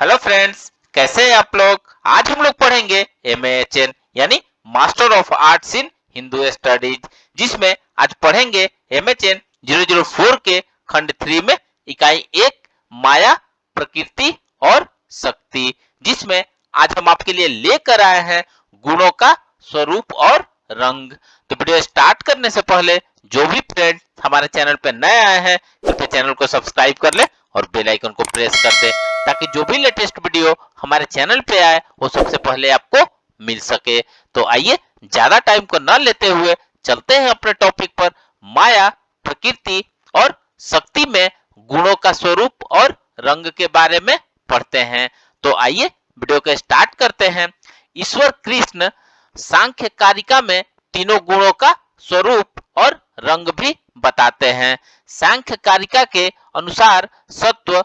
Hello friends, कैसे हैं आप लोग। आज हम लोग पढ़ेंगे MAHN यानी master of arts in Hindu studies, जिसमें आज पढ़ेंगे MHN 004 के खंड 3 में इकाई 1 माया, प्रकृति और शक्ति, जिसमें आज हम आपके लिए लेकर आए हैं गुणों का स्वरूप और रंग। तो वीडियो स्टार्ट करने से पहले जो भी फ्रेंड हमारे चैनल पे नए आए हैं कृपया चैनल को सब्सक्राइब कर ले और बेल आइकन को प्रेस कर दे, ताकि जो भी लेटेस्ट वीडियो हमारे चैनल पे आए वो सबसे पहले आपको मिल सके। तो आइए ज्यादा टाइम को न लेते हुए चलते हैं अपने टॉपिक पर। माया, प्रकृति और शक्ति में गुणों का स्वरूप और रंग के बारे में पढ़ते हैं। तो आइए वीडियो को स्टार्ट करते हैं। ईश्वर कृष्ण सांख्य कारिका में तीनों गुणों का स्वरूप और रंग भी बताते हैं। सांख्य कारिका के अनुसार सत्व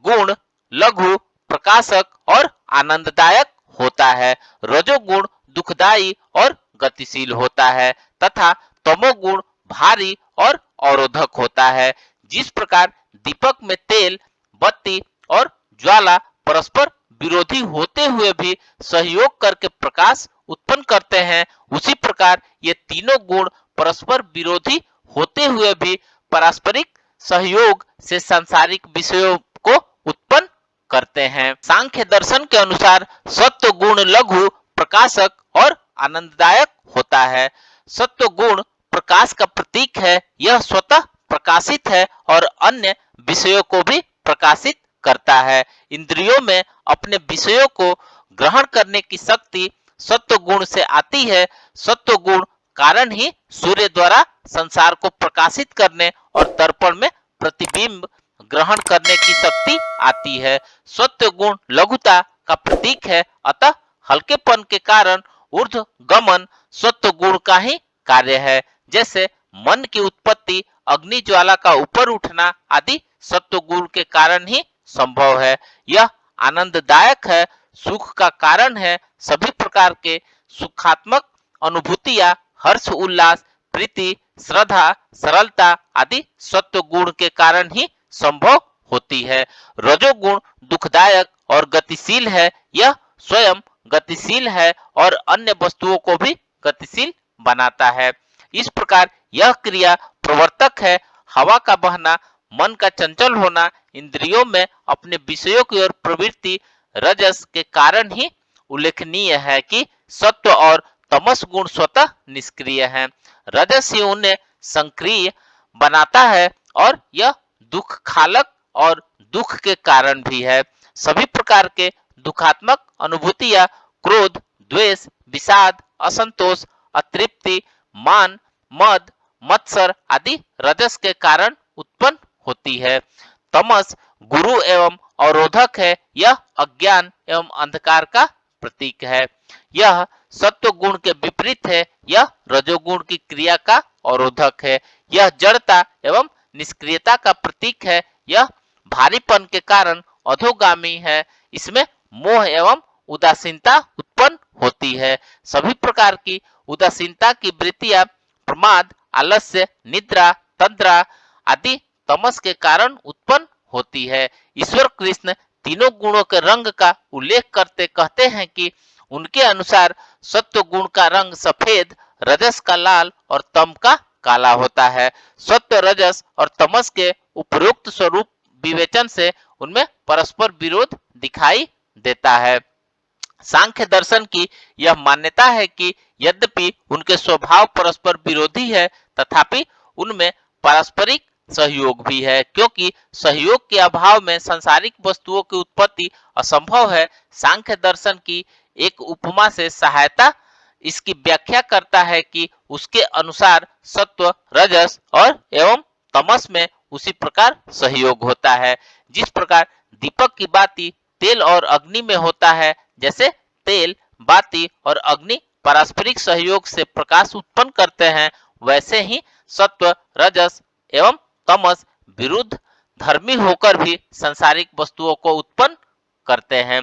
गुण लघु, प्रकाशक और आनंददायक होता है। रजोगुण दुखदायी और गतिशील होता है तथा तमोगुण भारी और अवरोधक होता है। जिस प्रकार दीपक में तेल, बत्ती और ज्वाला परस्पर विरोधी होते हुए भी सहयोग करके प्रकाश उत्पन्न करते हैं, उसी प्रकार ये तीनों गुण परस्पर विरोधी होते हुए भी पारस्परिक सहयोग से सांसारिक विषयों को उत्पन्न करते हैं। सांख्य दर्शन के अनुसार सत्व गुण लघु, प्रकाशक और आनंददायक होता है। सत्व गुण प्रकाश का प्रतीक है, यह स्वतः प्रकाशित है और अन्य विषयों को भी प्रकाशित करता है। इंद्रियों में अपने विषयों को ग्रहण करने की शक्ति सत्व गुण से आती है। सत्व गुण कारण ही सूर्य द्वारा संसार को प्रकाशित करने और दर्पण में प्रतिबिंब ग्रहण करने की शक्ति आती है। सत्व गुण लघुता का प्रतीक है, अतः हल्केपन के कारण ऊर्ध्व गमन सत्व गुण का ही कार्य है। जैसे मन की उत्पत्ति, अग्नि ज्वाला का ऊपर उठना आदि सत्व गुण के कारण ही संभव है। यह आनंददायक है, सुख का कारण है। सभी प्रकार के सुखात्मक अनुभूतियां, हर्ष उल्लास, प्रीति, श्रद्धा, सरलता आदि सत्व गुण के कारण ही संभव होती है। रजोगुण दुखदायक और गतिशील है, यह स्वयं गतिशील है और अन्य वस्तुओं को भी गतिशील बनाता है। इस प्रकार यह क्रिया प्रवर्तक है। हवा का बहना, मन का चंचल होना, इंद्रियों में अपने विषयों की ओर प्रवृत्ति रजस के कारण ही उल्लेखनीय है कि सत्व और तमस गुण स्वतः निष्क्रिय हैं। रजस ही उन्हें सक्रिय बनाता है और यह दुख खालक और दुख के कारण भी है। सभी प्रकार के दुखात्मक अनुभूतियां क्रोध, द्वेष, विषाद, असंतोष, अतृप्ति, मान, मद, मत्सर आदि रजस के कारण उत्पन्न होती है। तमस गुरु एवं अवरोधक है, यह अज्ञान एवं अंधकार का प्रतीक है। यह सत्व गुण के विपरीत है, यह रजोगुण की क्रिया का अवरोधक है। यह जड़ता एवं निष्क्रियता का प्रतीक है, यह भारीपन के कारण अधोगामी है। इसमें मोह एवं उदासीनता उत्पन्न होती है। सभी प्रकार की उदासीनता की वृत्तियां प्रमाद, आलस्य, निद्रा, तंद्रा आदि तमस के कारण उत्पन्न होती है। ईश्वर कृष्ण तीनों गुणों के रंग का उल्लेख करते कहते हैं कि उनके अनुसार सत्व गुण का रंग सफेद, रजस का लाल और तम का काला होता है। सत्व, रजस और तमस के उपरोक्त स्वरूप विवेचन से उनमें परस्पर विरोध दिखाई देता है। सांख्य दर्शन की यह मान्यता है कि यद्यपि उनके स्वभाव परस्पर विरोधी है, तथापि उनमें पारस्परिक सहयोग भी है, क्योंकि सहयोग के अभाव में सांसारिक वस्तुओं की उत्पत्ति असंभव है। सांख्य दर्शन की एक उपमा से सहायता इसकी व्याख्या करता है कि उसके अनुसार सत्व, रजस और एवं तमस में उसी प्रकार सहयोग होता है। जिस प्रकार दीपक की बाती तेल और अग्नि में होता है, जैसे तेल, बाती और अग्नि पारस्परिक सहयोग से प्रकाश उत्पन्न करते हैं, वैसे ही सत्व, रजस एवं तमस विरुद्ध धर्मी होकर भी सांसारिक वस्तुओं को उत्पन्न करते हैं।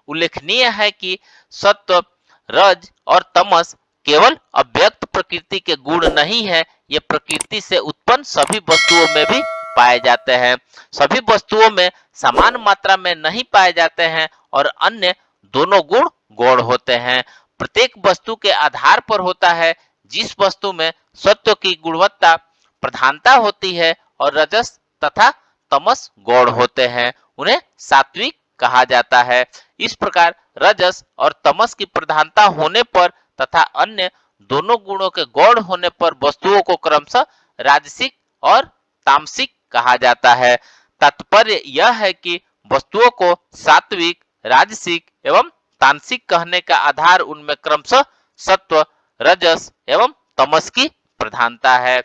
उल्लेखनीय है कि सत्व, रज और तमस केवल अव्यक्त प्रकृति के गुण नहीं है, ये प्रकृति से उत्पन्न सभी वस्तुओं में भी पाए जाते हैं। सभी वस्तुओं में समान मात्रा में नहीं पाए जाते हैं और अन्य दोनों गुण गौण होते हैं। प्रत्येक वस्तु के आधार पर होता है। जिस वस्तु में सत्व की गुणवत्ता प्रधानता होती है और रजस तथा तमस गौण होते हैं, उन्हें सात्विक कहा जाता है। इस प्रकार रजस और तमस की प्रधानता होने पर तथा अन्य दोनों गुणों के गौण होने पर वस्तुओं को क्रमशः राजसिक और तामसिक कहा जाता है। तात्पर्य यह है कि वस्तुओं को सात्विक, राजसिक एवं तामसिक कहने का आधार उनमें क्रमशः सत्व, रजस एवं तमस की प्रधानता है।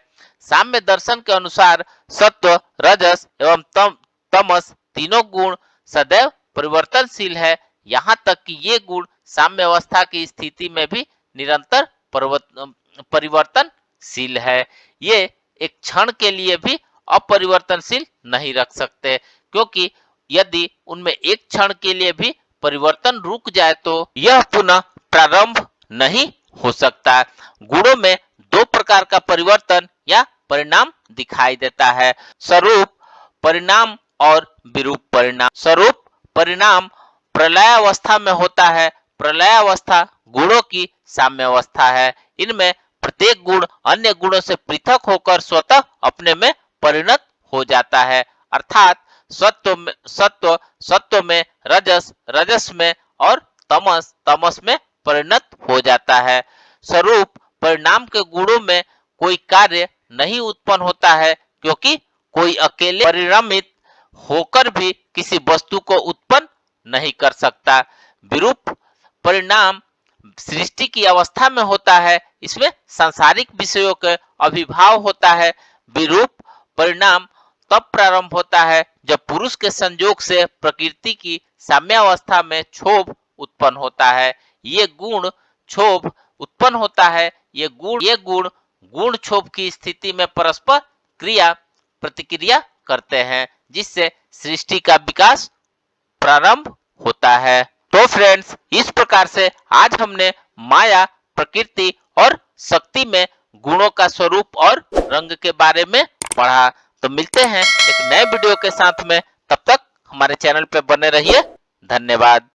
साम्य दर्शन के अनुसार सत्व, रजस एवं तमस तीनों गुण सदैव परिवर्तनशील है। यहाँ तक कि ये गुण साम्य अवस्था की स्थिति में भी निरंतर परिवर्तनशील है। ये एक क्षण के लिए भी अपरिवर्तनशील नहीं रख सकते, क्योंकि यदि उनमें एक क्षण के लिए भी परिवर्तन रुक जाए तो यह पुनः प्रारंभ नहीं हो सकता। गुणों में दो प्रकार का परिवर्तन या परिणाम दिखाई देता है: स्वरूप परिणाम और विरूप परिणाम। स्वरूप परिणाम प्रलयावस्था में होता है। प्रलयावस्था गुणों की साम्य अवस्था है। इनमें प्रत्येक गुण अन्य गुणों से पृथक होकर स्वतः अपने में परिणत हो जाता है, अर्थात सत्व में, रजस रजस में और तमस में परिणत हो जाता है। स्वरूप परिणाम के गुणों में कोई कार्य नहीं उत्पन्न होता है, क्योंकि कोई अकेले परिणामित होकर भी किसी वस्तु को उत्पन्न नहीं कर सकता। विरूप परिणाम सृष्टि की अवस्था में होता है। इसमें सांसारिक विषयों के अभिभाव होता है। विरूप परिणाम तब प्रारंभ होता है जब पुरुष के संयोग से प्रकृति की साम्यावस्था में क्षोभ उत्पन्न होता है। ये गुण क्षोभ उत्पन्न होता है। ये गुण गुण क्षोभ की स्थिति में परस्पर क्रिया प्रतिक्रिया करते हैं, जिससे सृष्टि का विकास प्रारंभ होता है। तो फ्रेंड्स, इस प्रकार से आज हमने माया, प्रकृति और शक्ति में गुणों का स्वरूप और रंग के बारे में पढ़ा। तो मिलते हैं एक नए वीडियो के साथ में। तब तक हमारे चैनल पे बने रहिए। धन्यवाद।